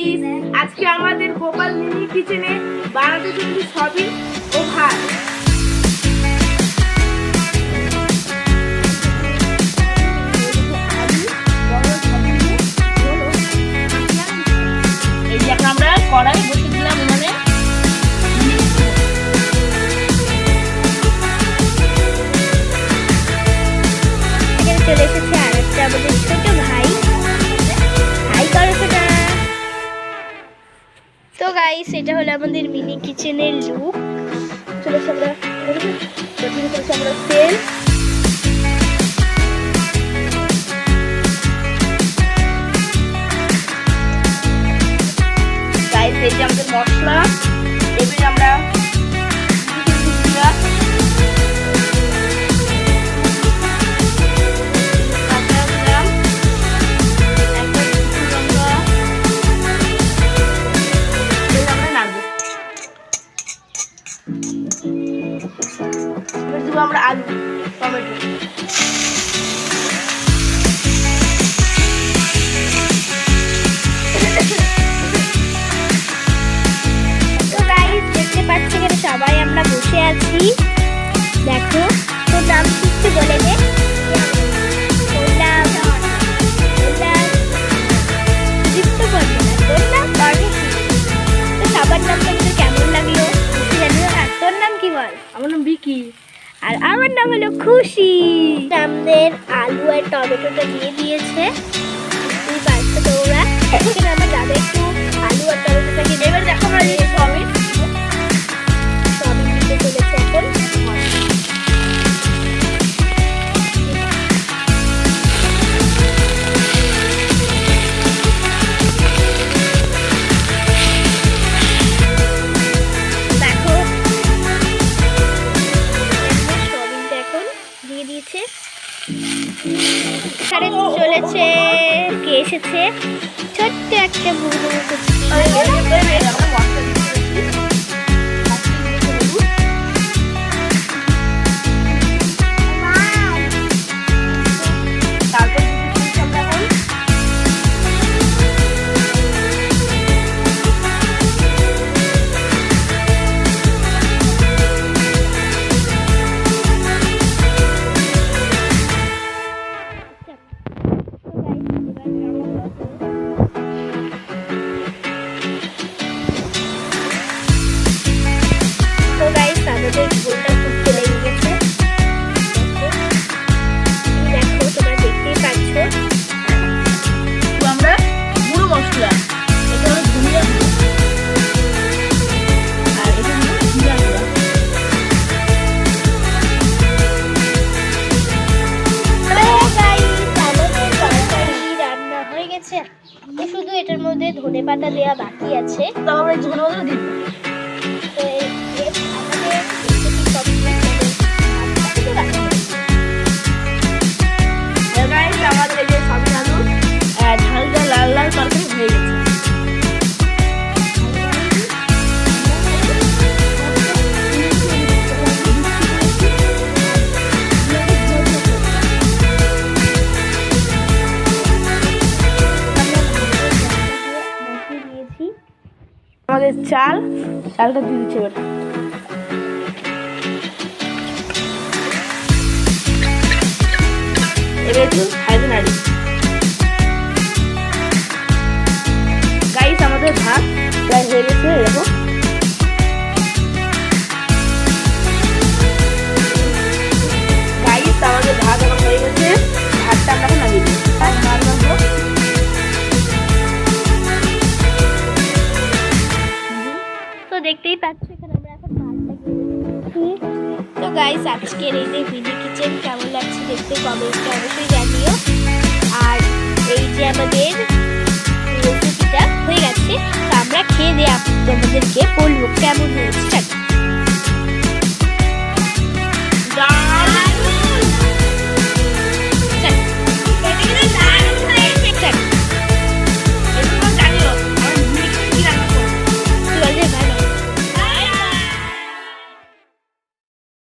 Guys, আজকে আমাদের Gopal mini কিচেনে বানাতে চলেছি সবই ও ভাত। এই যে আমরা কড়াই বসিয়ে দিলাম মানে চলে এসেছে আর একটা আমাদের ছোট ভাই। হাই করো ছোটা। তো গাইস, এটা হলো আমাদের মিনি কিচেনের লুক। চলে এসে আমরা প্রথমে করেছি আমরা তেল, গাইস এই যে আমাদের মশলা, এবারে আমরা আমরা আলু টমেটো দেখতে পাচ্ছি এখানে সবাই আমরা বসে আছি। দেখো, তোর নাম কি বলে দে। সবার নাম তোমাদের কেমন লাগলো জানিও। আর তোর নাম কি বল? আমার নাম বিকি। আর আমার নাম হলো খুশি। আমাদের আলু আর টমেটোটা দিয়ে দিয়েছে, তুই পারছো তোমরা। এখানে আমার দাদা একটু আলু আর টমেটোটাকে এবার দেখো আমরা সবিন দিতে চলেছে এখন। দেখো সবিনটা এখন দিয়ে দিয়েছে। এখানে চলেছে কে এসেছে, ছোট্ট একটা বুড়ো শুধু এটার মধ্যে ধনেপাতা দেওয়া বাকি আছে। আমাদের এই যে সবিন আলু ঝালটা লাল লাল তরকারি হয়ে গেছে। আমাদের চালটা দিয়ে দিচ্ছে এবার। এবার একটু হাইতে নাড়ি। গাইস আমাদের ভাত প্রায় হয়ে গেছে। এরকম গাইস আমাদের ভাত এখন হয়ে গেছে। ভাতটা আমরা এখন নামিয়ে দিই। দেখতেই পাচ্ছ এখানে আমরা এখন ভাতটা দিয়েছি। তো গাইস, আজকের এই যে মিনি কিচেন কেমন লাগছে দেখতে কমেন্টে অবশ্যই জানিও। আর এই যে আমাদের রেসিপিটা হয়ে গেছে, তো আমরা খেয়ে দিয়ে তোমাদেরকে বলবো কেমন হয়েছে।